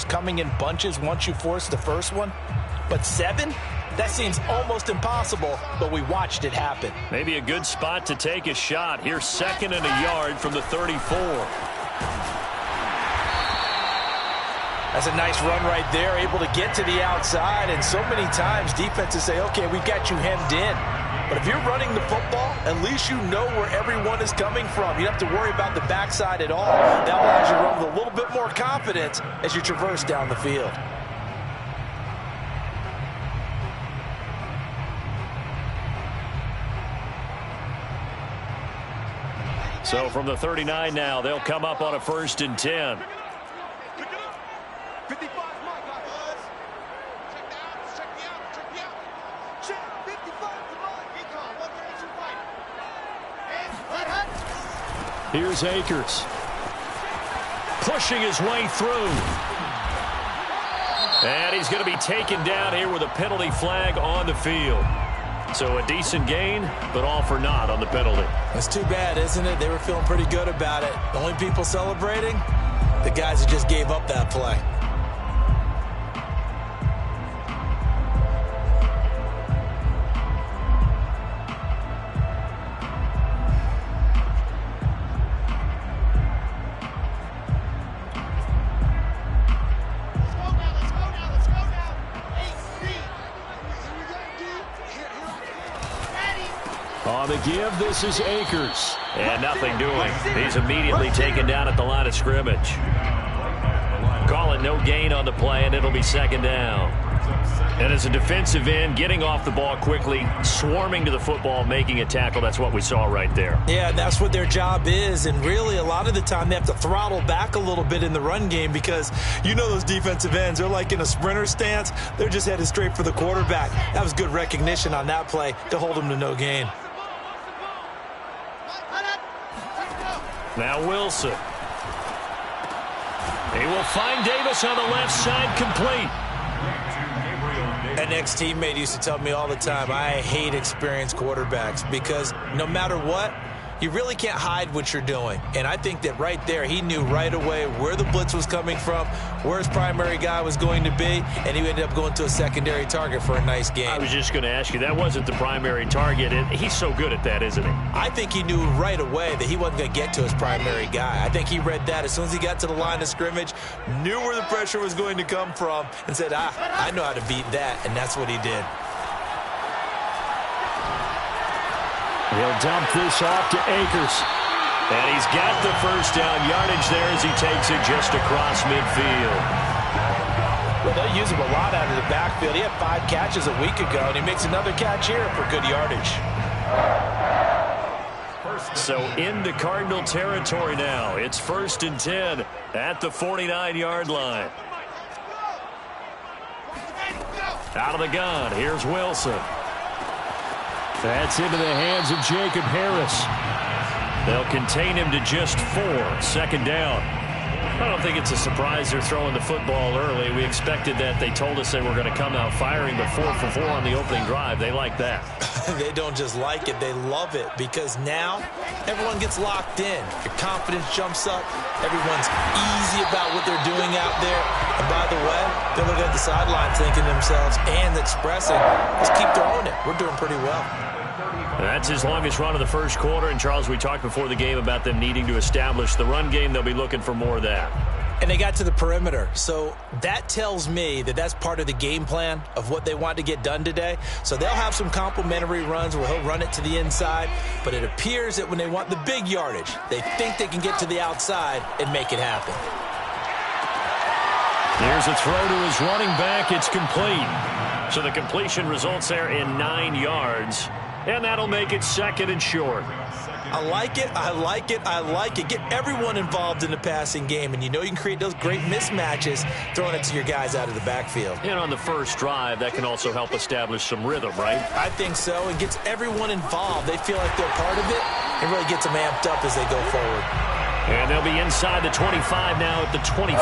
coming in bunches once you force the first one, but 7? That seems almost impossible, but we watched it happen. Maybe a good spot to take a shot. Here's 2nd and a yard from the 34. That's a nice run right there, able to get to the outside, and so many times defenses say, okay, we've got you hemmed in. But if you're running the football, at least you know where everyone is coming from. You don't have to worry about the backside at all. That allows you to run with a little bit more confidence as you traverse down the field. So from the 39 now, they'll come up on a 1st and 10. Here's Akers. Pushing his way through. And he's going to be taken down here with a penalty flag on the field. So a decent gain, but all for naught on the penalty. That's too bad, isn't it? They were feeling pretty good about it. The only people celebrating, the guys who just gave up that play. On the give, this is Akers. And nothing doing. He's immediately taken down at the line of scrimmage. Call it no gain on the play, and it'll be 2nd down. And as a defensive end, getting off the ball quickly, swarming to the football, making a tackle, that's what we saw right there. Yeah, that's what their job is. And really, a lot of the time, they have to throttle back a little bit in the run game because you know those defensive ends, they're like in a sprinter stance. They're just headed straight for the quarterback. That was good recognition on that play to hold them to no gain. Now Wilson. He will find Davis on the left side, complete. An ex-teammate used to tell me all the time, I hate experienced quarterbacks because no matter what, you really can't hide what you're doing. And I think that right there, he knew right away where the blitz was coming from, where his primary guy was going to be, and he ended up going to a secondary target for a nice game. I was just going to ask you, that wasn't the primary target, and he's so good at that, isn't he? I think he knew right away that he wasn't going to get to his primary guy. I think he read that as soon as he got to the line of scrimmage, knew where the pressure was going to come from, and said, I know how to beat that, and that's what he did. He'll dump this off to Akers. And he's got the 1st down yardage there as he takes it just across midfield. Well, they'll use him a lot out of the backfield. He had 5 catches a week ago, and he makes another catch here for good yardage. So into Cardinal territory now. It's 1st and 10 at the 49-yard line. Out of the gun, here's Wilson. That's into the hands of Jacob Harris. They'll contain him to just 4. 2nd down. I don't think it's a surprise they're throwing the football early. We expected that. They told us they were going to come out firing, but 4 for 4 on the opening drive. They like that. They don't just like it. They love it because now everyone gets locked in. Your confidence jumps up. Everyone's easy about what they're doing out there. And by the way, they're looking at the sideline thinking to themselves and expressing, let's keep throwing it. We're doing pretty well. That's his longest run of the 1st quarter. And, Charles, we talked before the game about them needing to establish the run game. They'll be looking for more of that. And they got to the perimeter. So that tells me that that's part of the game plan of what they want to get done today. So they'll have some complementary runs where he'll run it to the inside. But it appears that when they want the big yardage, they think they can get to the outside and make it happen. Here's a throw to his running back. It's complete. So the completion results there in 9 yards. And that'll make it 2nd and short. I like it. I like it. I like it. Get everyone involved in the passing game. And you know you can create those great mismatches throwing it to your guys out of the backfield. And on the 1st drive, that can also help establish some rhythm, right? I think so. It gets everyone involved. They feel like they're part of it. It really gets them amped up as they go forward. And they'll be inside the 25 now at the 24.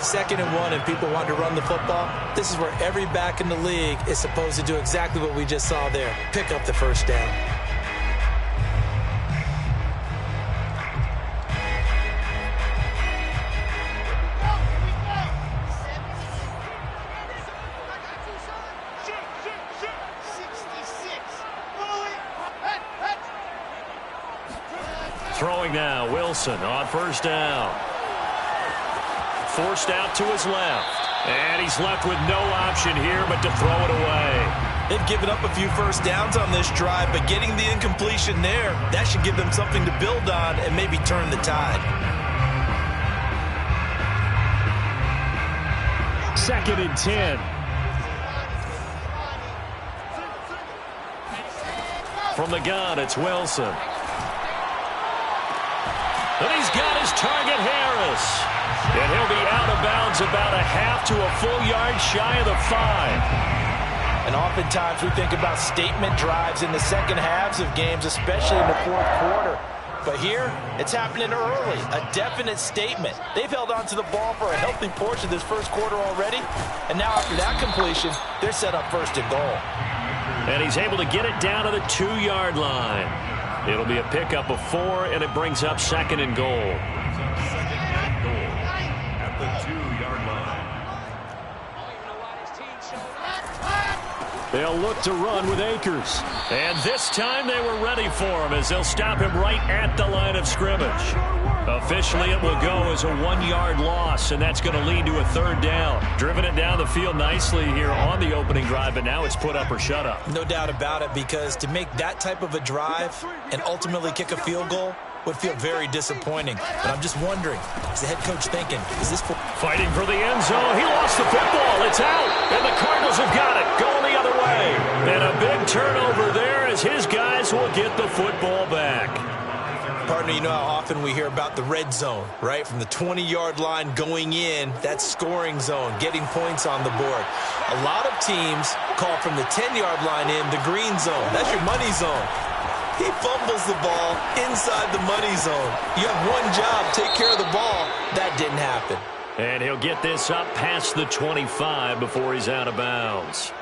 2nd and 1 and people want to run the football. This is where every back in the league is supposed to do exactly what we just saw there. Pick up the 1st down. throwing now. Wilson on first down. Forced out to his left. And he's left with no option here but to throw it away. They've given up a few first downs on this drive, but getting the incompletion there, that should give them something to build on and maybe turn the tide. 2nd and 10. From the gun, it's Wilson. And he's got his target, Harris. And he'll be out of bounds about a half to a full yard shy of the 5. And oftentimes we think about statement drives in the second halves of games, especially in the fourth quarter. But here, it's happening early, a definite statement. They've held on to the ball for a healthy portion of this first quarter already. And now after that completion, they're set up first and goal. And he's able to get it down to the 2-yard line. It'll be a pickup of 4, and it brings up 2nd and goal. Second and goal at the 2-yard line. They'll look to run with Akers. And this time they were ready for him as they'll stop him right at the line of scrimmage. Officially, it will go as a 1-yard loss, and that's going to lead to a 3rd down. Driven it down the field nicely here on the opening drive, but now it's put up or shut up. No doubt about it, because to make that type of a drive and ultimately kick a field goal would feel very disappointing. But I'm just wondering, is the head coach thinking, is this for... Fighting for the end zone. He lost the football. It's out, and the Cardinals have got it. Going the other way. And a big turnover there as his guys will get the football back. Partner, you know how often we hear about the red zone, right? From the 20-yard line going in, that's scoring zone, getting points on the board. A lot of teams call from the 10-yard line in the green zone. That's your money zone. He fumbles the ball inside the money zone. You have one job, take care of the ball. That didn't happen. And he'll get this up past the 25 before he's out of bounds.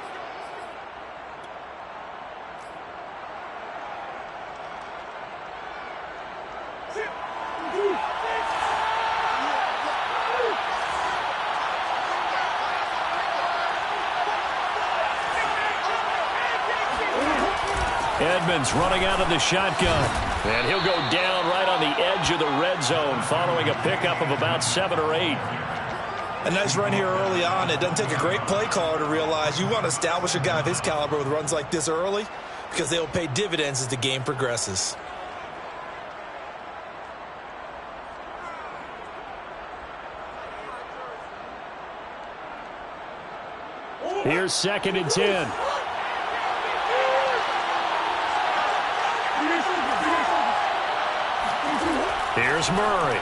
Edmonds running out of the shotgun. And he'll go down right on the edge of the red zone following a pickup of about 7 or 8. A nice run here early on. It doesn't take a great play caller to realize you want to establish a guy of his caliber with runs like this early because they'll pay dividends as the game progresses. Here's 2nd and 10. Here's Murray.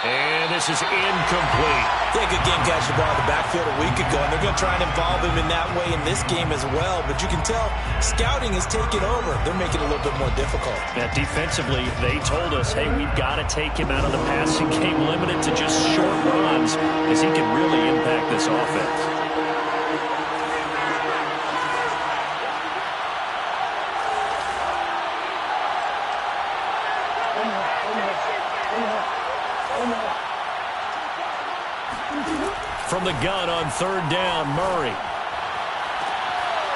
And this is incomplete. Yeah, good game catching the ball in the backfield a week ago, and they're going to try and involve him in that way in this game as well. But you can tell scouting is taking over. They're making it a little bit more difficult. Yeah, defensively, they told us, hey, we've got to take him out of the passing game, limited to just short runs, as he can really impact this offense. From the gun on 3rd down, Murray.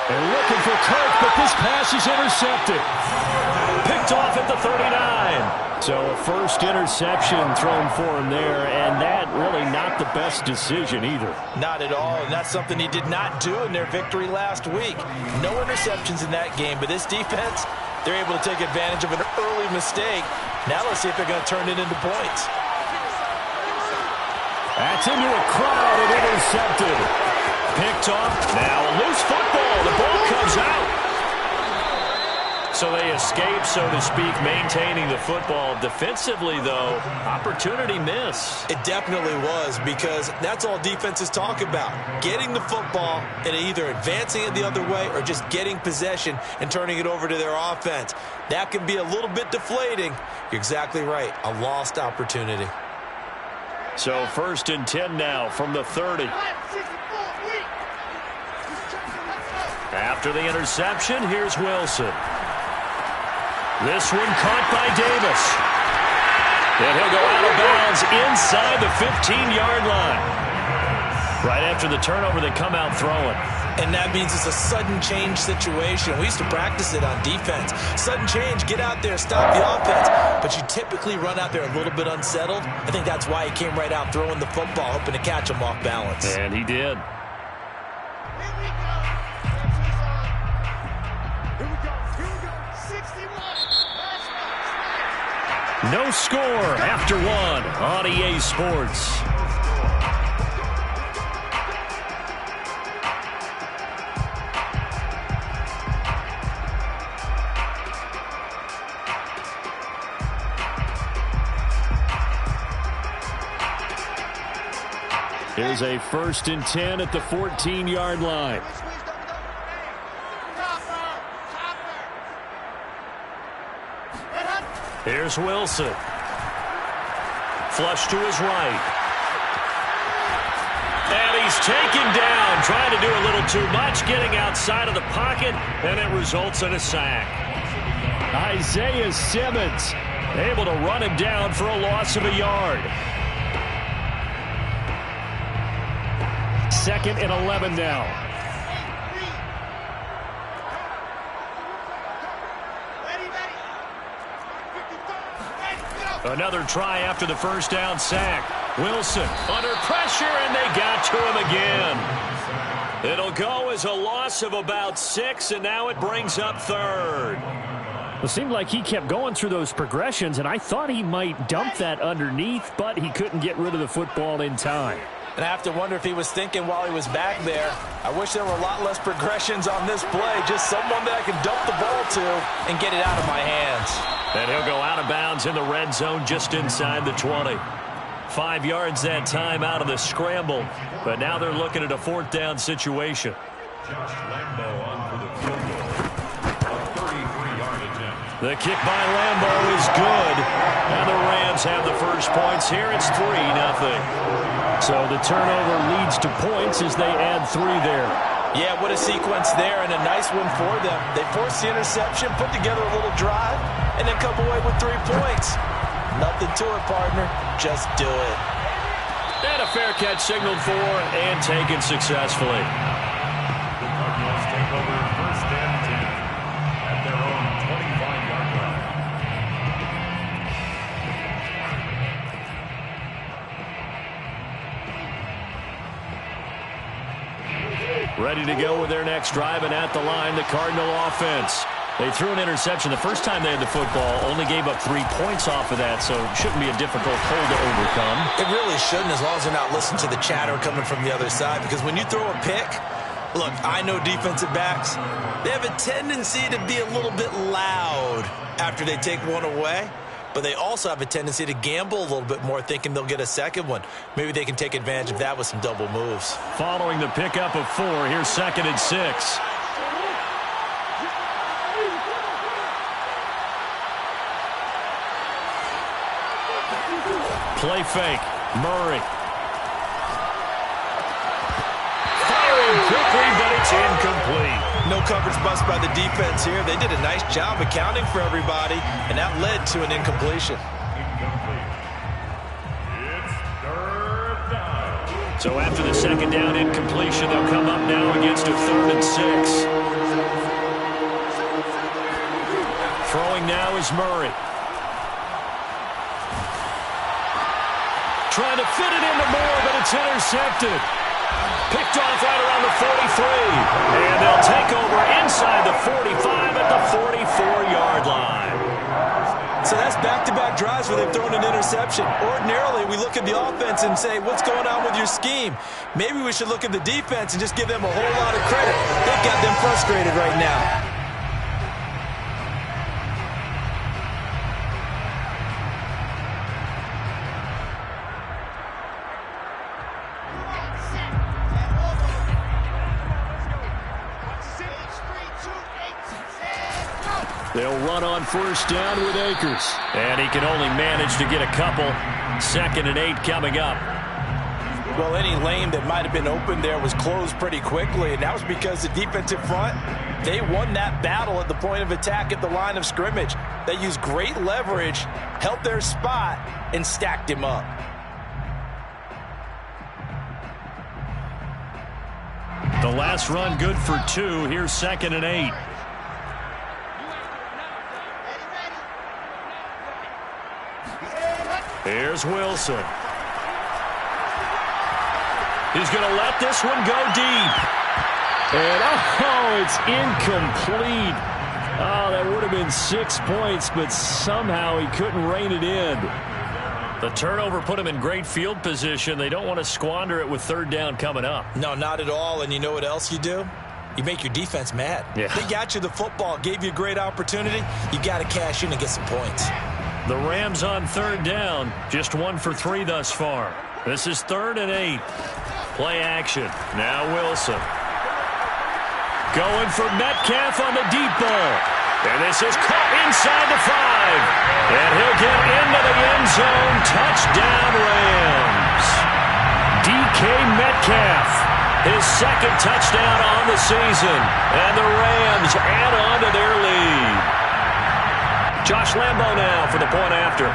They're looking for Kirk, but this pass is intercepted. Picked off at the 39. So a first interception thrown for him there, and that really not the best decision either. Not at all, and that's something he did not do in their victory last week. No interceptions in that game, but this defense, they're able to take advantage of an early mistake. Now let's see if they're going to turn it into points. That's into a crowd and intercepted. Picked off. Now a loose football. The ball comes out. So they escape, so to speak, maintaining the football. Defensively, though, opportunity miss. It definitely was, because that's all defenses talk about. Getting the football and either advancing it the other way or just getting possession and turning it over to their offense. That can be a little bit deflating. You're exactly right. A lost opportunity. So 1st and 10 now from the 30. After the interception, here's Wilson. This one caught by Davis. And he'll go out of bounds inside the 15-yard line. Right after the turnover, they come out throwing. And that means it's a sudden change situation. We used to practice it on defense. Sudden change, get out there, stop the offense. But you typically run out there a little bit unsettled. I think that's why he came right out throwing the football, hoping to catch him off balance. And he did. No score after one on EA Sports. Here's a 1st and 10 at the 14-yard line. Here's Wilson. Flush to his right. And he's taken down, trying to do a little too much, getting outside of the pocket, and it results in a sack. Isaiah Simmons able to run him down for a loss of a yard. 2nd and 11 now. Another try after the 1st down sack. Wilson under pressure, and they got to him again. It'll go as a loss of about 6, and now it brings up 3rd. It seemed like he kept going through those progressions, and I thought he might dump that underneath, but he couldn't get rid of the football in time. And I have to wonder if he was thinking while he was back there, I wish there were a lot less progressions on this play. Just someone that I can dump the ball to and get it out of my hands. And he'll go out of bounds in the red zone just inside the 20. 5 yards that time out of the scramble. But now they're looking at a 4th down situation. Josh Lambo on for the field goal. A 33-yard attempt. The kick by Lambo is good. And the Rams have the first points here. It's 3-0. So the turnover leads to points as they add 3 there. Yeah, what a sequence there, and a nice one for them. They forced the interception, put together a little drive, and then come away with 3 points. Nothing to it, partner. Just do it. And a fair catch signaled for and taken successfully. The Cardinals take over 1st and 10 at their own 25-yard line. Ready to go with their next drive, and at the line, the Cardinal offense. They threw an interception the first time they had the football, only gave up 3 points off of that, so it shouldn't be a difficult hole to overcome. It really shouldn't, as long as they're not listening to the chatter coming from the other side, because when you throw a pick, look, I know defensive backs, they have a tendency to be a little bit loud after they take one away, but they also have a tendency to gamble a little bit more, thinking they'll get a second one. Maybe they can take advantage of that with some double moves. Following the pickup of 4, here's 2nd and 6. Play fake. Murray. Firing quickly, but it's incomplete. No coverage bust by the defense here. They did a nice job accounting for everybody, and that led to an incompletion. Incomplete. It's 3rd down. So after the 2nd down incompletion, they'll come up now against a 3rd and 6. Throwing now is Murray. Trying to fit it into Moore, but it's intercepted. Picked off right around the 43. And they'll take over inside the 45 at the 44-yard line. So that's back-to-back drives where they've thrown an interception. Ordinarily, we look at the offense and say, what's going on with your scheme? Maybe we should look at the defense and just give them a whole lot of credit. They've got them frustrated right now. They'll run on 1st down with Akers. And he can only manage to get a couple. 2nd and 8 coming up. Well, any lane that might have been open there was closed pretty quickly, and that was because the defensive front, they won that battle at the point of attack at the line of scrimmage. They used great leverage, held their spot, and stacked him up. The last run good for 2. Here's 2nd and 8. Here's Wilson. He's going to let this one go deep. And, oh, it's incomplete. Oh, that would have been 6 points, but somehow he couldn't rein it in. The turnover put him in great field position. They don't want to squander it with 3rd down coming up. No, not at all. And you know what else you do? You make your defense mad. Yeah. They got you the football, gave you a great opportunity. You got to cash in and get some points. The Rams on 3rd down, just 1 for 3 thus far. This is 3rd and 8. Play action. Now Wilson. Going for Metcalf on the deep ball. And this is caught inside the 5. And he'll get into the end zone. Touchdown Rams. DK Metcalf. His 2nd touchdown on the season. And the Rams add on to their lead. Josh Lambo now for the point after.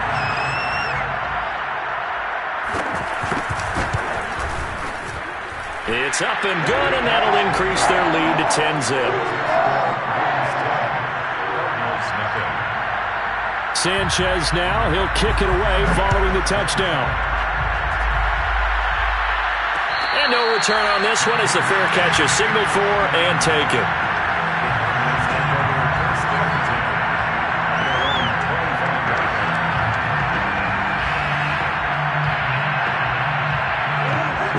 It's up and good, and that'll increase their lead to 10-zip. Sanchez now, he'll kick it away following the touchdown. And no return on this one as the fair catch is signaled for and taken.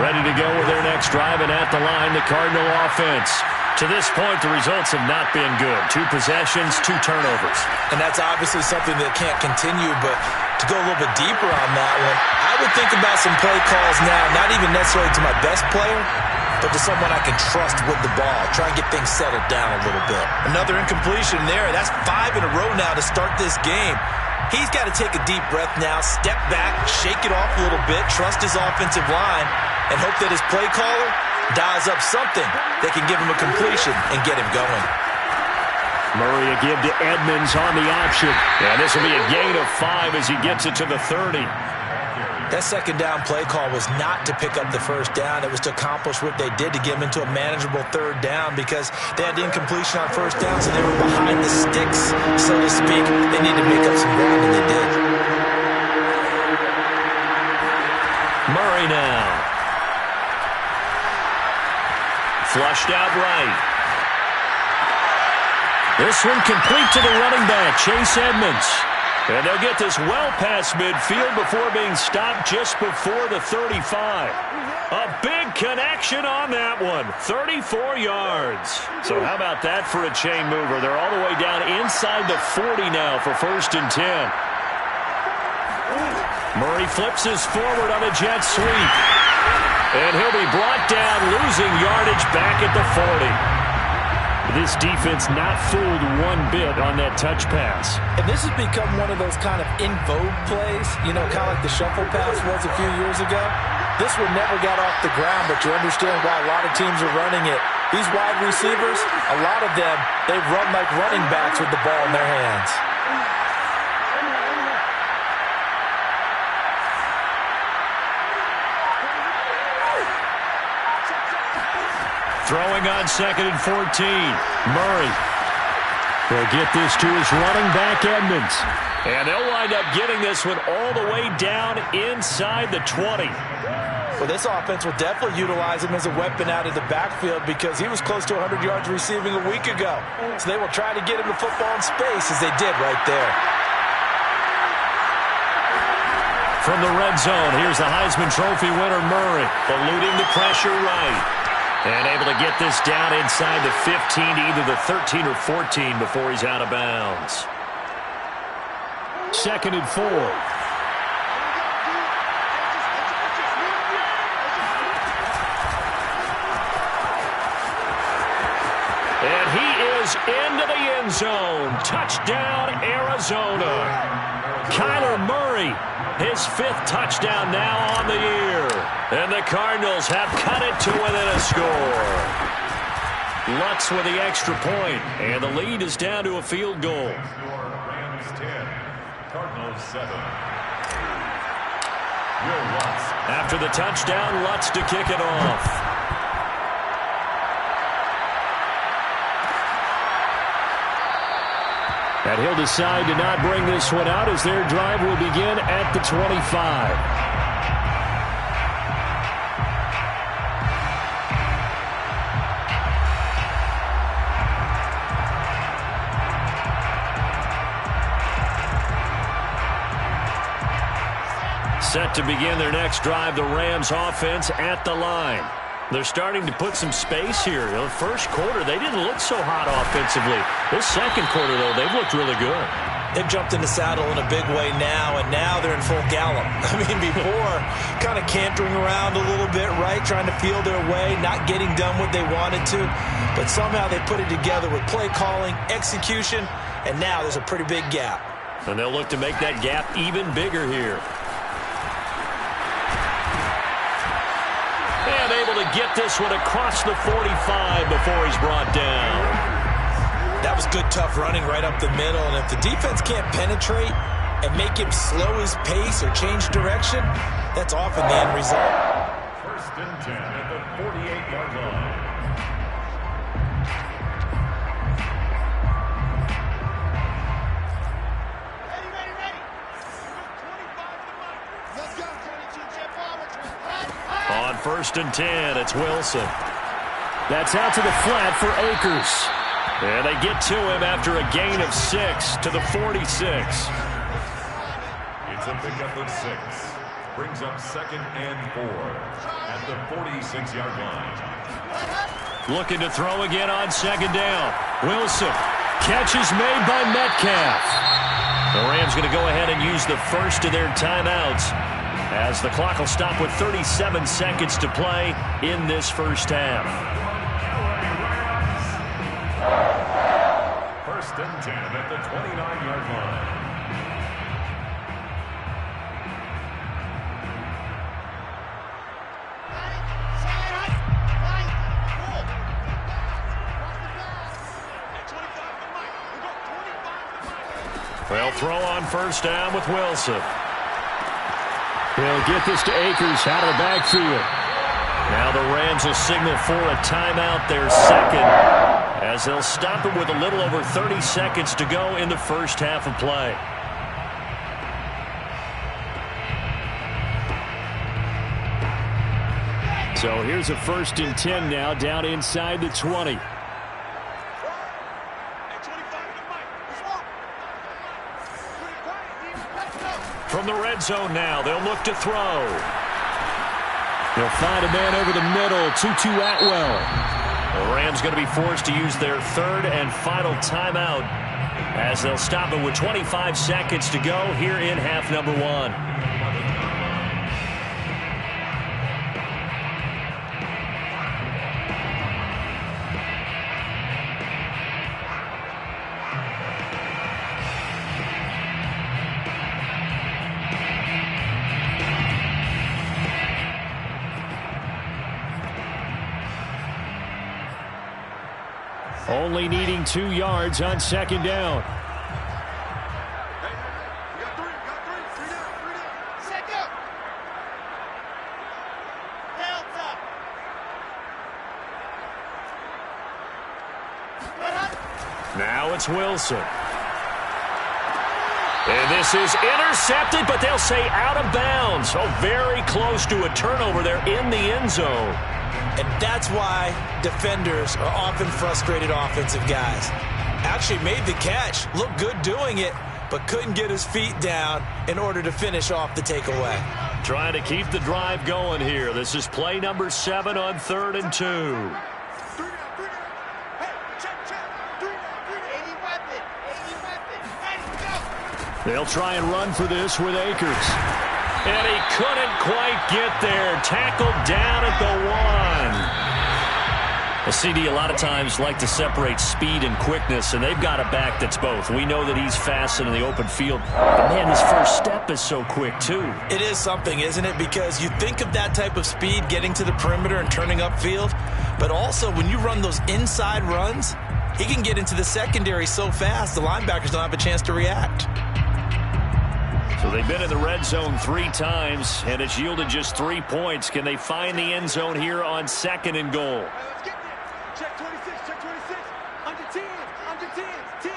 Ready to go with their next drive, and at the line, the Cardinal offense. To this point, the results have not been good. 2 possessions, 2 turnovers. And that's obviously something that can't continue, but to go a little bit deeper on that one, I would think about some play calls now, not even necessarily to my best player, but to someone I can trust with the ball. Try and get things settled down a little bit. Another incompletion there. That's 5 in a row now to start this game. He's got to take a deep breath now, step back, shake it off a little bit, trust his offensive line, and hope that his play caller dials up something that can give him a completion and get him going. Murray again to Edmonds on the option. And this will be a gain of 5 as he gets it to the 30. That 2nd down play call was not to pick up the 1st down. It was to accomplish what they did to get him into a manageable 3rd down because they had incompletion on 1st down, so they were behind the sticks, so to speak. They needed to make up some ground, and they did. Murray now. Flushed out right. This one complete to the running back, Chase Edmonds. And they'll get this well past midfield before being stopped just before the 35. A big connection on that one. 34 yards. So how about that for a chain mover? They're all the way down inside the 40 now for 1st and 10. Murray flips his forward on a jet sweep. And he'll be brought down, losing yardage back at the 40. This defense not fooled one bit on that touch pass. And this has become one of those kind of in vogue plays, you know, kind of like the shuffle pass was a few years ago. This one never got off the ground, but you understand why a lot of teams are running it. These wide receivers, a lot of them, they run like running backs with the ball in their hands. Throwing on 2nd and 14. Murray. They'll get this to his running back, Edmonds. And they'll wind up getting this one all the way down inside the 20. Well, this offense will definitely utilize him as a weapon out of the backfield because he was close to 100 yards receiving a week ago. So they will try to get him the football in space as they did right there. From the red zone, here's the Heisman Trophy winner, Murray, eluding the pressure right. And able to get this down inside the 15 to either the 13 or 14 before he's out of bounds. 2nd and 4. And he is into the end zone. Touchdown, Arizona. Kyler Murray, his 5th touchdown now on the year. And the Cardinals have cut it to within a score. Lutz with the extra point, and the lead is down to a field goal. Rams 10, Cardinals 7. After the touchdown, Lutz to kick it off. And he'll decide to not bring this one out as their drive will begin at the 25. Set to begin their next drive, the Rams offense at the line. They're starting to put some space here. The first quarter, they didn't look so hot offensively. This second quarter, though, they've looked really good. They've jumped in the saddle in a big way now, and now they're in full gallop. I mean, before, kind of cantering around a little bit, right, trying to feel their way, not getting done what they wanted to. But somehow they put it together with play calling, execution, and now there's a pretty big gap. And they'll look to make that gap even bigger here. And able to get this one across the 45 before he's brought down. That was good, tough running right up the middle. And if the defense can't penetrate and make him slow his pace or change direction, that's often the end result. First and 10 at the 48-yard line. On first and 10, it's Wilson. That's out to the flat for Akers. And they get to him after a gain of 6 to the 46. It's a pickup of 6. Brings up 2nd and 4 at the 46-yard line. Looking to throw again on 2nd down. Wilson. Catch is made by Metcalf. The Rams going to go ahead and use the first of their timeouts, as the clock will stop with 37 seconds to play in this first half. First and 10 at the 29-yard line. They'll throw on first down with Wilson. He'll get this to Akers out of the backfield. Now the Rams will signal for a timeout, their second, as they'll stop it with a little over 30 seconds to go in the first half of play. So here's a first and 10 now, down inside the 20. From the red zone now, they'll look to throw. They'll find a man over the middle, Tutu Atwell. The Rams going to be forced to use their third and final timeout, as they'll stop it with 25 seconds to go here in half number 1. Only needing 2 yards on 2nd down. Now it's Wilson. And this is intercepted, but they'll say out of bounds. Oh, very close to a turnover there in the end zone. And that's why defenders are often frustrated offensive guys. Actually made the catch, looked good doing it, but couldn't get his feet down in order to finish off the takeaway. Trying to keep the drive going here. This is play number 7 on 3rd and 2. They'll try and run for this with Akers. And he couldn't quite get there. Tackled down at the 1. The CD a lot of times like to separate speed and quickness, and they've got a back that's both. We know that he's fast in the open field. But man, his first step is so quick, too. It is something, isn't it? Because you think of that type of speed getting to the perimeter and turning upfield, but also when you run those inside runs, he can get into the secondary so fast the linebackers don't have a chance to react. So they've been in the red zone 3 times, and it's yielded just 3 points. Can they find the end zone here on 2nd and goal? Check 26, check 26. Under 10, under 10, 10.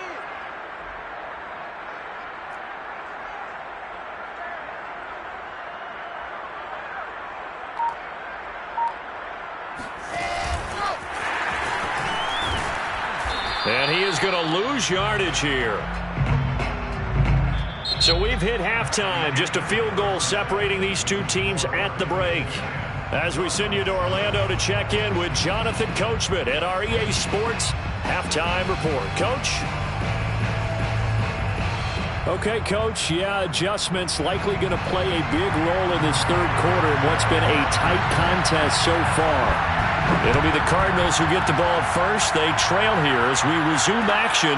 And he is going to lose yardage here. So we've hit halftime. Just a field goal separating these two teams at the break. As we send you to Orlando to check in with Jonathan Coachman at our EA Sports Halftime Report. Coach? Okay, Coach. Yeah, adjustments likely going to play a big role in this third quarter in what's been a tight contest so far. It'll be the Cardinals who get the ball first. They trail here as we resume action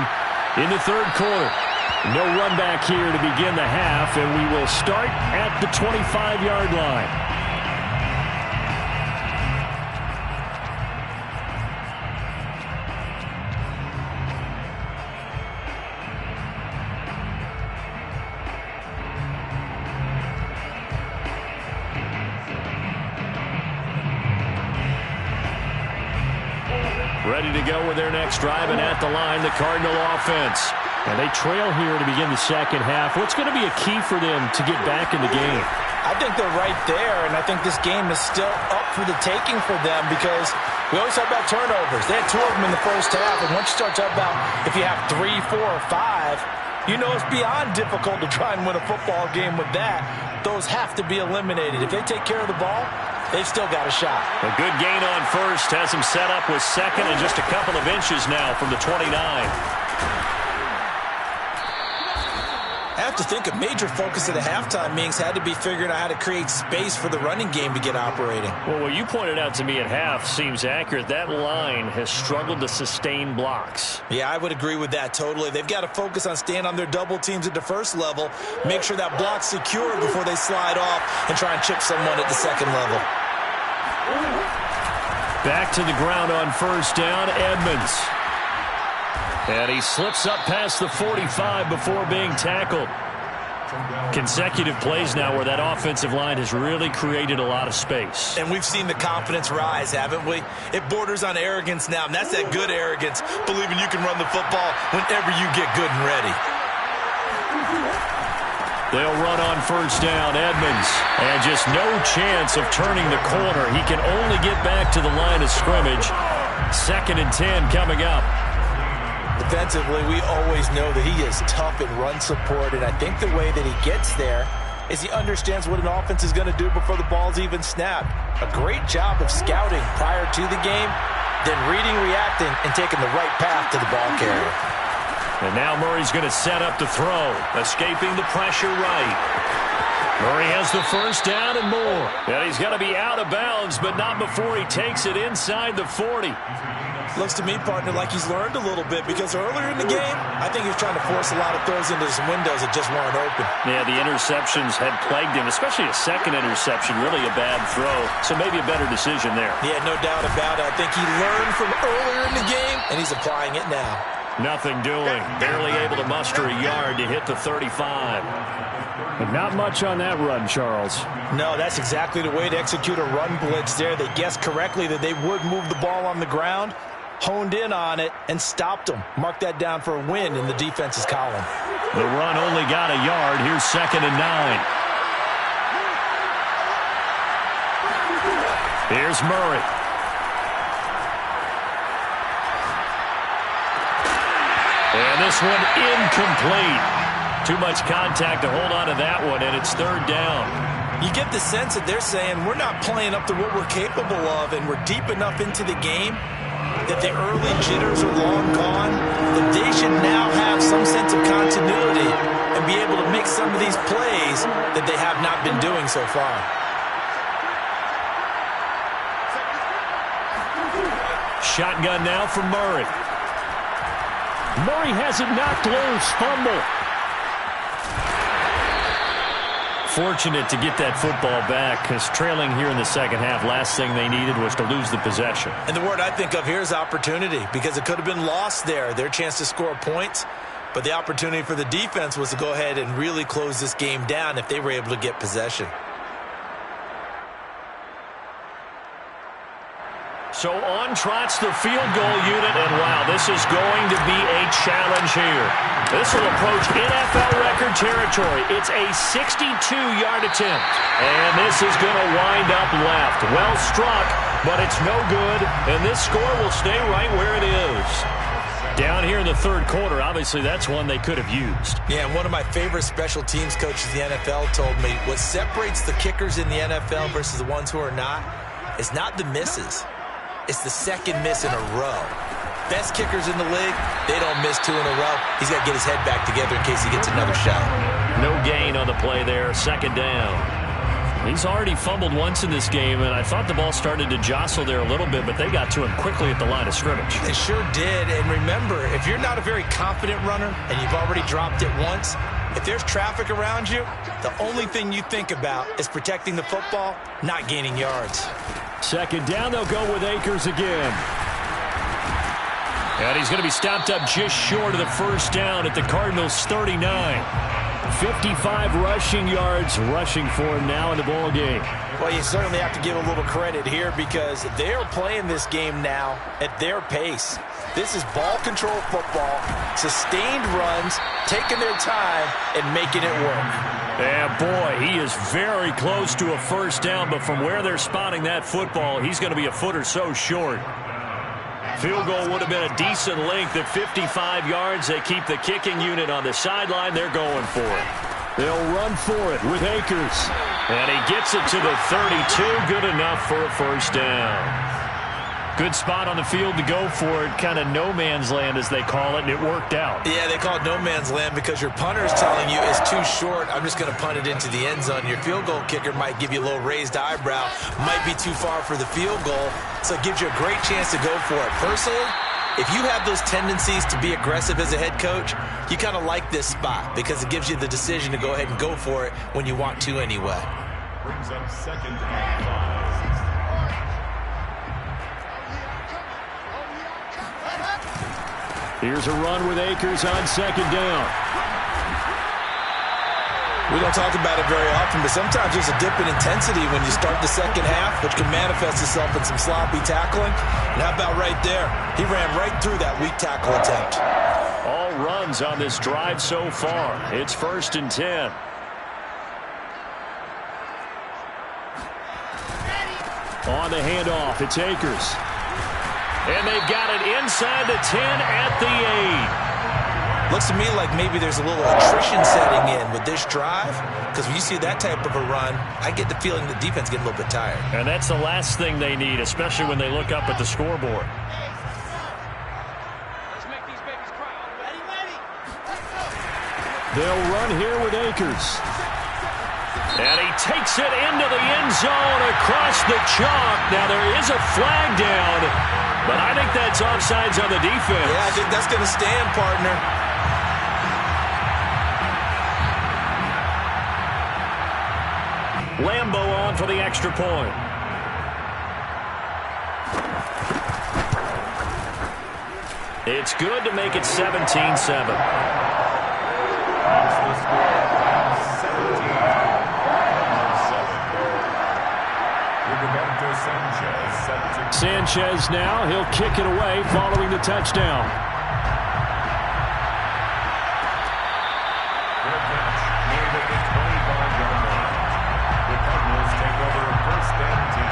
in the third quarter. No run back here to begin the half, and we will start at the 25-yard line. Ready to go with their next drive, and at the line, the Cardinal offense. And they trail here to begin the second half. What's going to be a key for them to get back in the game? I think they're right there, and I think this game is still up for the taking for them because we always talk about turnovers. They had 2 of them in the first half, and once you start talking about if you have 3, 4, or 5, you know it's beyond difficult to try and win a football game with that. Those have to be eliminated. If they take care of the ball, they've still got a shot. A good gain on first has him set up with second and just a couple of inches now from the 29. I have to think a major focus at the halftime meetings had to be figuring out how to create space for the running game to get operating. Well, what you pointed out to me at half seems accurate. That line has struggled to sustain blocks. Yeah, I would agree with that totally. They've got to focus on staying on their double teams at the first level, make sure that block's secure before they slide off and try and chip someone at the second level. Back to the ground on first down, Edmonds. And he slips up past the 45 before being tackled. Consecutive plays now where that offensive line has really created a lot of space. And we've seen the confidence rise, haven't we? It borders on arrogance now, and that's that good arrogance, believing you can run the football whenever you get good and ready. They'll run on first down, Edmonds. And just no chance of turning the corner. He can only get back to the line of scrimmage. 2nd and 10 coming up. Defensively, we always know that he is tough in run support, and I think the way that he gets there is he understands what an offense is going to do before the ball's even snapped. A great job of scouting prior to the game, then reading, reacting, and taking the right path to the ball carrier. And now Murray's going to set up to throw, escaping the pressure right. Murray has the first down and more. And he's going to be out of bounds, but not before he takes it inside the 40. Looks to me, partner, like he's learned a little bit because earlier in the game, I think he was trying to force a lot of throws into some windows that just weren't open. Yeah, the interceptions had plagued him, especially a second interception, really a bad throw. So maybe a better decision there. Yeah, no doubt about it. I think he learned from earlier in the game, and he's applying it now. Nothing doing. Barely able to muster a yard to hit the 35. But not much on that run, Charles. No, that's exactly the way to execute a run blitz there. They guessed correctly that they would move the ball on the ground, honed in on it, and stopped them. Mark that down for a win in the defense's column. The run only got a yard. Here's 2nd and 9. Here's Murray. And this one incomplete. Too much contact to hold on to that one, and it's 3rd down. You get the sense that they're saying we're not playing up to what we're capable of, and we're deep enough into the game that the early jitters are long gone, that they should now have some sense of continuity and be able to make some of these plays that they have not been doing so far. Shotgun now from Murray. Murray has it knocked loose. Fumble. Fortunate to get that football back because trailing here in the second half, last thing they needed was to lose the possession. And the word I think of here is opportunity because it could have been lost there, their chance to score points. But the opportunity for the defense was to go ahead and really close this game down if they were able to get possession. So on trots the field goal unit, and wow, this is going to be a challenge here. This will approach NFL record territory. It's a 62-yard attempt, and this is going to wind up left. Well struck, but it's no good, and this score will stay right where it is. Down here in the third quarter, obviously that's one they could have used. Yeah, and one of my favorite special teams coaches in the NFL told me what separates the kickers in the NFL versus the ones who are not is not the misses. It's the second miss in a row. Best kickers in the league, they don't miss 2 in a row. He's got to get his head back together in case he gets another shot. No gain on the play there, second down. He's already fumbled once in this game, and I thought the ball started to jostle there a little bit, but they got to him quickly at the line of scrimmage. They sure did, and remember, if you're not a very confident runner and you've already dropped it once, if there's traffic around you, the only thing you think about is protecting the football, not gaining yards. Second down, they'll go with Akers again. And he's going to be stopped up just short of the first down at the Cardinals' 39. 55 rushing yards rushing for him now in the ball game. Well, you certainly have to give a little credit here because they're playing this game now at their pace. This is ball control football, sustained runs, taking their time, and making it work. And boy, he is very close to a first down, but from where they're spotting that football, he's going to be a foot or so short. Field goal would have been a decent length at 55 yards. They keep the kicking unit on the sideline. They're going for it. They'll run for it with Akers. And he gets it to the 32. Good enough for a first down. Good spot on the field to go for it. Kind of no man's land, as they call it, and it worked out. Yeah, they call it no man's land because your punter is telling you it's too short. I'm just going to punt it into the end zone. Your field goal kicker might give you a little raised eyebrow. Might be too far for the field goal, so it gives you a great chance to go for it. Personally, if you have those tendencies to be aggressive as a head coach, you kind of like this spot because it gives you the decision to go ahead and go for it when you want to anyway. Brings up second and 5. Here's a run with Akers on second down. We don't talk about it very often, but sometimes there's a dip in intensity when you start the second half, which can manifest itself in some sloppy tackling. And how about right there? He ran right through that weak tackle attempt. All runs on this drive so far. It's 1st and 10. On the handoff, it's Akers. And they've got it inside the 10 at the 8. Looks to me like maybe there's a little attrition setting in with this drive, because when you see that type of a run, I get the feeling the defense getting a little bit tired. And that's the last thing they need, especially when they look up at the scoreboard. They'll run here with Akers. And he takes it into the end zone across the chalk. Now there is a flag down, but I think that's offsides on the defense. Yeah, I think that's going to stand, partner. Lambo on for the extra point. It's good to make it 17-7. Sanchez now, he'll kick it away following the touchdown. Good catch, made at the 25-yard line. The Cardinals take over 1st and 10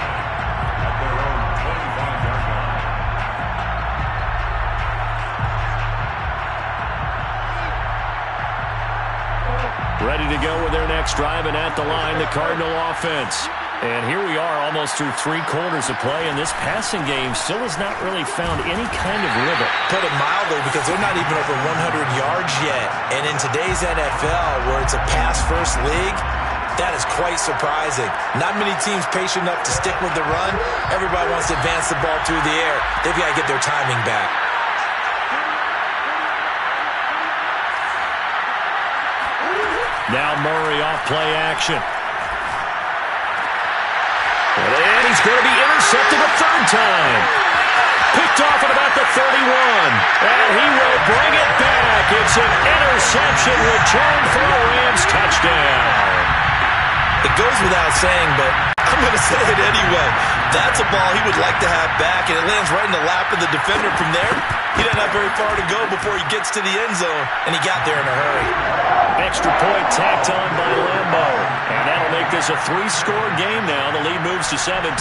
at their own 25-yard line. Ready to go with their next drive, and at the line, the Cardinal offense. And here we are almost through 3 quarters of play, and this passing game still has not really found any kind of rhythm. Put it mildly, because they're not even over 100 yards yet. And in today's NFL, where it's a pass-first league, that is quite surprising. Not many teams patient enough to stick with the run. Everybody wants to advance the ball through the air. They've got to get their timing back. Now Murray off play action. And he's going to be intercepted a 3rd time. Picked off at about the 31. And he will bring it back. It's an interception return for a Rams touchdown. It goes without saying, but I'm going to say it anyway. That's a ball he would like to have back, and it lands right in the lap of the defender. From there, he doesn't have very far to go before he gets to the end zone, and he got there in a hurry. Extra point tacked on by Lambo. And that'll make this a 3-score game now. The lead moves to 17.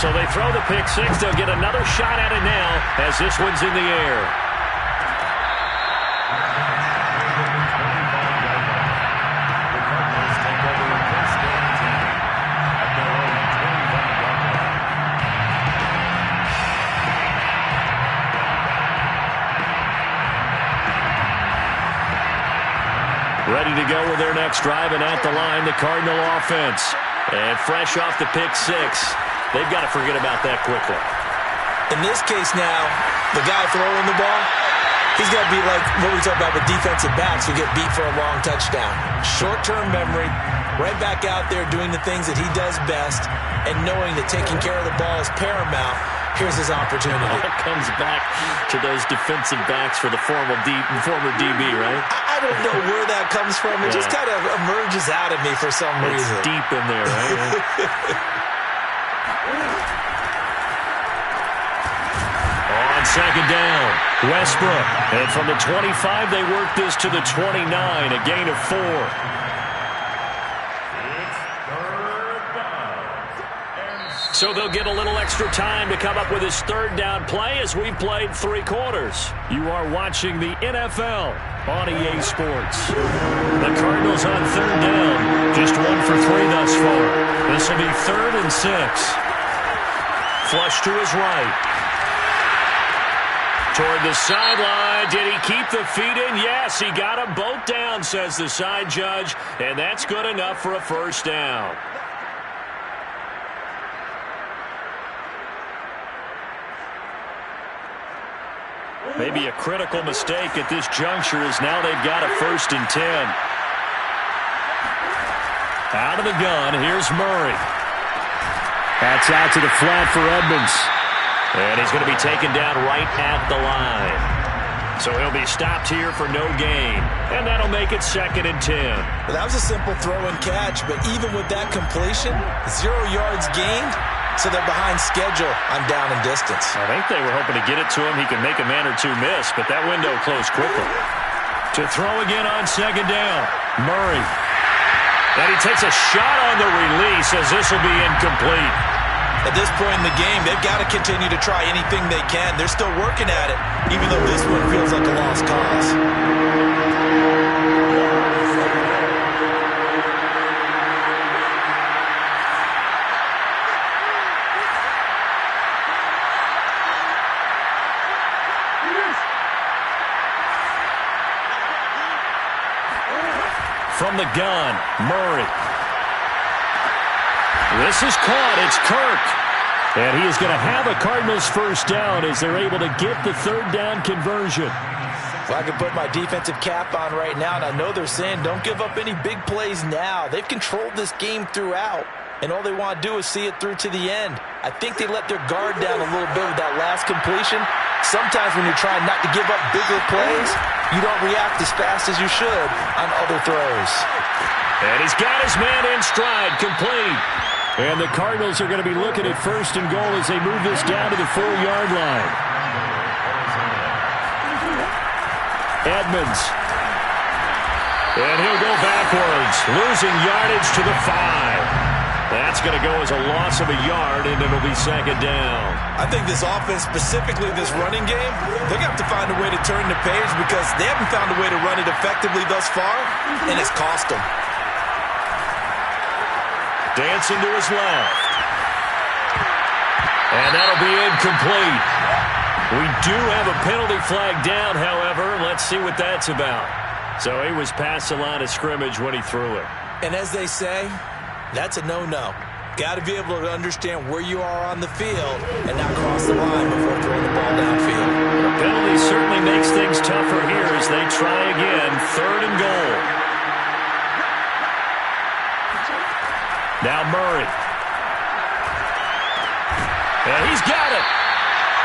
So they throw the pick 6. They'll get another shot at it now as this one's in the air. to go with their next drive, and at the line, the Cardinal offense. And fresh off the pick six, they've got to forget about that quickly. In this case now, the guy throwing the ball, he's got to be like what we talked about with defensive backs who get beat for a long touchdown. Short-term memory, right back out there doing the things that he does best, and knowing that taking care of the ball is paramount. Here's his opportunity. It comes back to those defensive backs for the former DB, right? I don't know where that comes from. It just kind of emerges out of me for some reason. It's deep in there, right? On second down, Westbrook. And from the 25, they work this to the 29, a gain of 4. So they'll get a little extra time to come up with his third down play as we've played 3 quarters. You are watching the NFL on EA Sports. The Cardinals on third down. Just 1 for 3 thus far. This will be 3rd and 6. Flush to his right. Toward the sideline. Did he keep the feet in? Yes, he got them both down, says the side judge. And that's good enough for a first down. Maybe a critical mistake at this juncture as now they've got a 1st and 10. Out of the gun, here's Murray. That's out to the flat for Edmonds. And he's going to be taken down right at the line. So he'll be stopped here for no gain. And that'll make it 2nd and 10. Well, that was a simple throw and catch, but even with that completion, 0 yards gained, so they're behind schedule on down and distance. I think they were hoping to get it to him. He could make a man or 2 miss, but that window closed quickly. To throw again on second down, Murray. And he takes a shot on the release as this will be incomplete. At this point in the game, they've got to continue to try anything they can. They're still working at it, even though this one feels like a lost cause. From the gun, Murray. This is caught. It's Kirk. And he is going to have a Cardinals first down as they're able to get the third down conversion. Well, I can put my defensive cap on right now, and I know they're saying don't give up any big plays now. They've controlled this game throughout, and all they want to do is see it through to the end. I think they let their guard down a little bit with that last completion. Sometimes when you're trying not to give up bigger plays, you don't react as fast as you should on other throws. And he's got his man in stride, complete. And the Cardinals are going to be looking at 1st and goal as they move this down to the 4-yard line. Edmonds. And he'll go backwards, losing yardage to the 5. That's going to go as a loss of a yard, and it'll be 2nd down. I think this offense, specifically this running game, they're going to have to find a way to turn the page because they haven't found a way to run it effectively thus far, and it's cost them. Dancing to his left. And that'll be incomplete. We do have a penalty flag down, however. Let's see what that's about. So he was past the line of scrimmage when he threw it. And as they say, that's a no-no. Got to be able to understand where you are on the field and not cross the line before throwing the ball downfield. The penalty certainly makes things tougher here as they try again. 3rd and goal. Now Murray. And he's got it.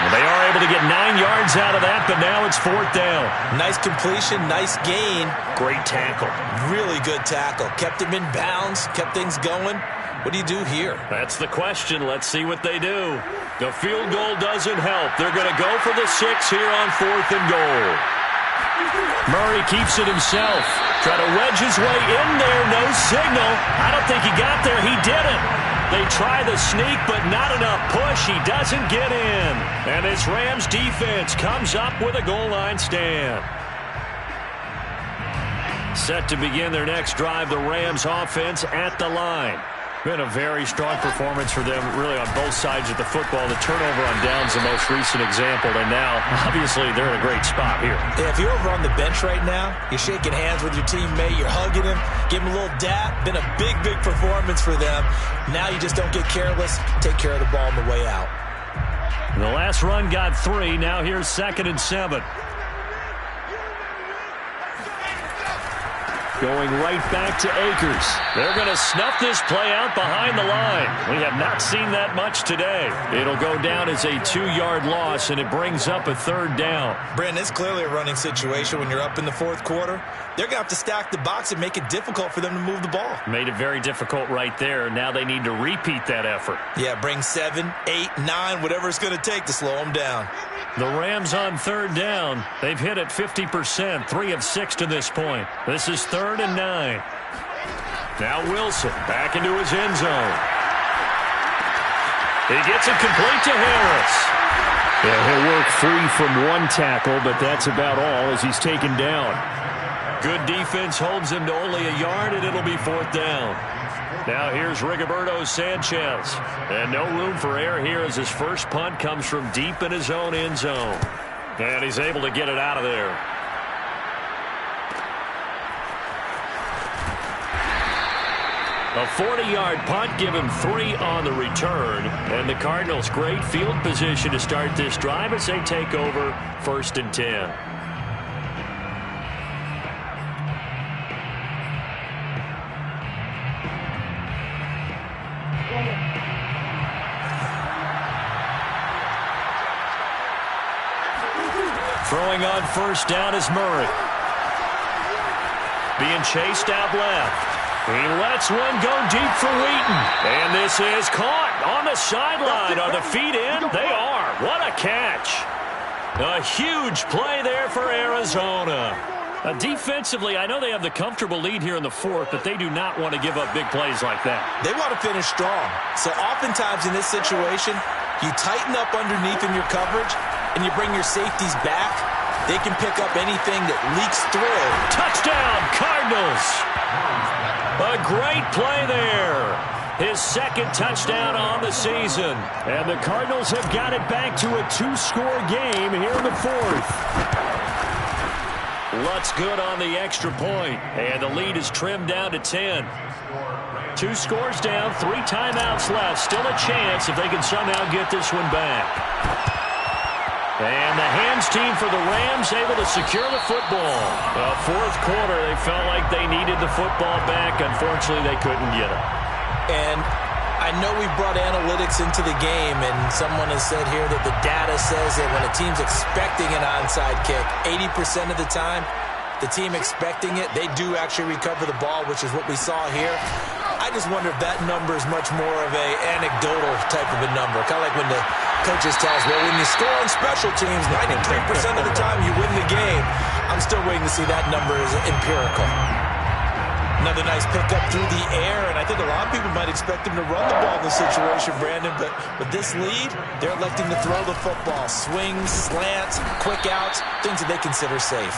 Well, they are able to get 9 yards out of that, but now it's 4th down. Nice completion, nice gain. Great tackle. Really good tackle. Kept him in bounds, kept things going. What do you do here? That's the question. Let's see what they do. The field goal doesn't help. They're going to go for the 6 here on 4th and goal. Murray keeps it himself. Try to wedge his way in there. No signal. I don't think he got there. He didn't. They try the sneak, but not enough push. He doesn't get in. And this Rams defense comes up with a goal line stand. Set to begin their next drive, the Rams offense at the line. Been a very strong performance for them, really, on both sides of the football. The turnover on downs, the most recent example, and now, obviously, they're in a great spot here. Yeah, if you're over on the bench right now, you're shaking hands with your teammate, you're hugging him, give him a little dap. Been a big, big performance for them. Now you just don't get careless. Take care of the ball on the way out. The last run got 3. Now here's 2nd and 7. Going right back to Akers. They're going to snuff this play out behind the line. We have not seen that much today. It'll go down as a 2-yard loss, and it brings up a 3rd down. Brandon, it's clearly a running situation when you're up in the 4th quarter. They're going to have to stack the box and make it difficult for them to move the ball. Made it very difficult right there. Now they need to repeat that effort. Yeah, bring 7, 8, 9, whatever it's going to take to slow them down. The Rams on 3rd down. They've hit it 50%, 3 of 6 to this point. This is 3rd and 9. Now Wilson back into his end zone. He gets it complete to Harris. Yeah, he'll work free from 1 tackle, but that's about all as he's taken down. Good defense holds him to only a yard, and it'll be 4th down. Now here's Rigoberto Sanchez. And no room for error here as his first punt comes from deep in his own end zone. And he's able to get it out of there. A 40-yard punt, give him 3 on the return. And the Cardinals, great field position to start this drive as they take over 1st and 10. Throwing on 1st down is Murray. Being chased out left. He lets one go deep for Wheaton. And this is caught on the sideline. Are the feet in? They are. What a catch. A huge play there for Arizona. Defensively, I know they have the comfortable lead here in the 4th, but they do not want to give up big plays like that. They want to finish strong. So oftentimes in this situation, you tighten up underneath in your coverage, and you bring your safeties back. They can pick up anything that leaks through. Touchdown, Cardinals! A great play there. His 2nd touchdown on the season. And the Cardinals have got it back to a 2-score game here in the 4th. Lutz good on the extra point. And the lead is trimmed down to 10. 2 scores down, 3 timeouts left. Still a chance if they can somehow get this one back. And the hands team for the Rams able to secure the football. 4th quarter, they felt like they needed the football back. Unfortunately, they couldn't get it. And I know we brought analytics into the game, and someone has said here that the data says that when a team's expecting an onside kick, 80% of the time, the team expecting it, they do actually recover the ball, which is what we saw here. I just wonder if that number is much more of a anecdotal type of a number. Kind of like when the coaches tell us, well, when you score on special teams, 93% of the time you win the game. I'm still waiting to see that number is empirical. Another nice pickup through the air, and I think a lot of people might expect him to run the ball in this situation, Brandon, but with this lead, they're electing to throw the football. Swings, slants, quick outs, things that they consider safe.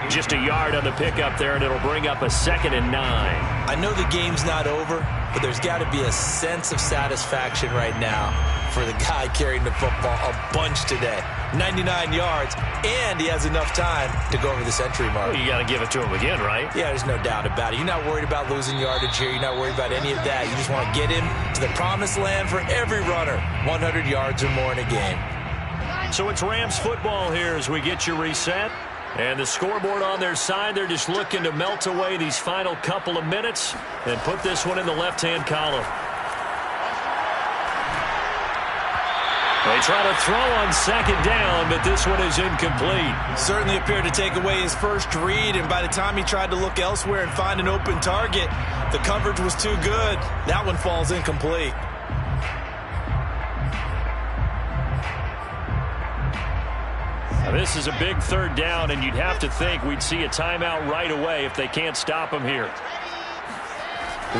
Just a yard on the pickup there, and it'll bring up a 2nd and 9. I know the game's not over, but there's got to be a sense of satisfaction right now for the guy carrying the football a bunch today. 99 yards, and he has enough time to go over the century mark. Well, you got to give it to him again, right? Yeah, there's no doubt about it. You're not worried about losing yardage here. You're not worried about any of that. You just want to get him to the promised land for every runner. 100 yards or more in a game. So it's Rams football here as we get you reset. And the scoreboard on their side, they're just looking to melt away these final couple of minutes and put this one in the left-hand column. They try to throw on 2nd down, but this one is incomplete. Certainly appeared to take away his first read, and by the time he tried to look elsewhere and find an open target, the coverage was too good. That one falls incomplete. Now, this is a big 3rd down, and you'd have to think we'd see a timeout right away if they can't stop him here.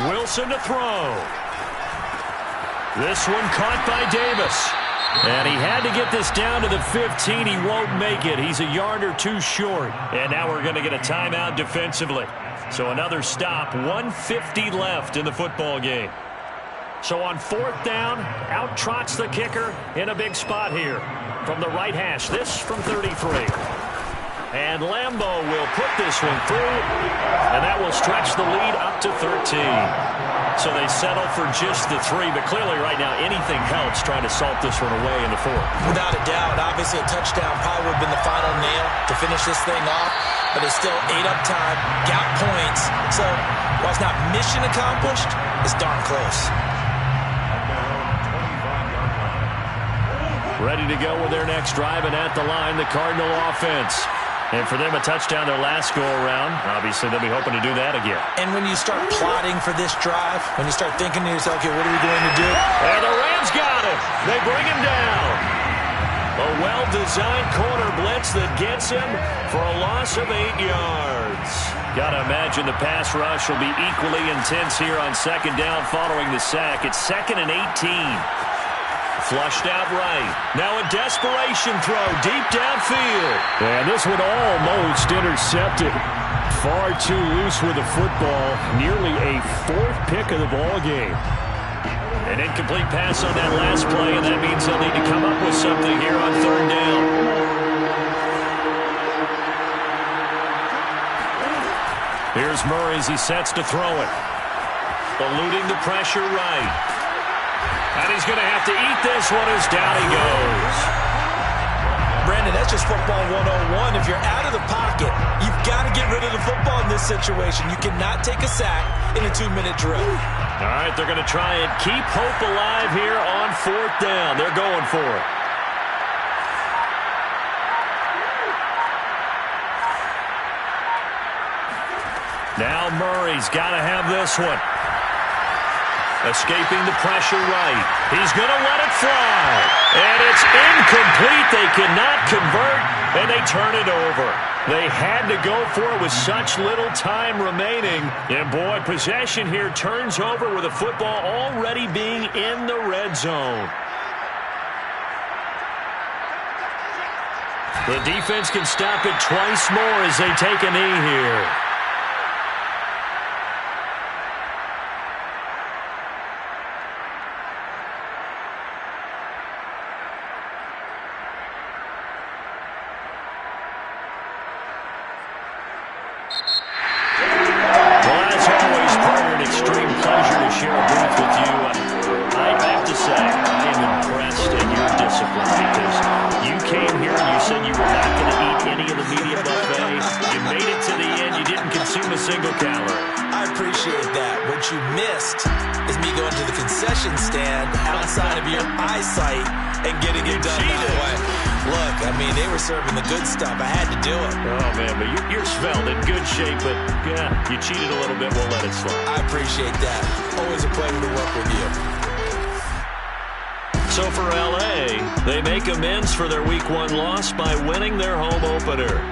Wilson to throw. This one caught by Davis. And he had to get this down to the 15. He won't make it. He's a yard or 2 short. And now we're going to get a timeout defensively. So another stop, 1:50 left in the football game. So on 4th down, out trots the kicker in a big spot here from the right hash. This from 33. And Lambeau will put this one through, and that will stretch the lead up to 13. So they settle for just the 3, but clearly right now anything helps trying to salt this one away in the 4th. Without a doubt, obviously a touchdown probably would have been the final nail to finish this thing off, but it's still 8 up time, got points. So while it's not mission accomplished, it's darn close. Ready to go with their next drive, and at the line, the Cardinal offense. And for them, a touchdown their last go-around. Obviously, they'll be hoping to do that again. And when you start plotting for this drive, when you start thinking to yourself, okay, what are we going to do? And the Rams got it. They bring him down. A well-designed corner blitz that gets him for a loss of 8 yards. Got to imagine the pass rush will be equally intense here on 2nd down following the sack. It's 2nd and 18. Flushed out right. Now a desperation throw deep downfield. And this one almost intercepted. Far too loose with the football. Nearly a 4th pick of the ball game. An incomplete pass on that last play, and that means they'll need to come up with something here on 3rd down. Here's Murray as he sets to throw it. Eluding the pressure right. And he's going to have to eat this one as down he goes. Brandon, that's just football 101. If you're out of the pocket, you've got to get rid of the football in this situation. You cannot take a sack in a 2-minute drill. All right, they're going to try and keep hope alive here on 4th down. They're going for it. Now Murray's got to have this one. Escaping the pressure right. He's going to let it fly. And it's incomplete. They cannot convert, and they turn it over. They had to go for it with such little time remaining. And, boy, possession here turns over with the football already being in the red zone. The defense can stop it twice more as they take a knee here. Serving the good stuff. I had to do it. Oh, man, but you're svelte, in good shape, but yeah, you cheated a little bit. We'll let it slide. I appreciate that. Always a pleasure to work with you. So for L.A., they make amends for their Week 1 loss by winning their home opener.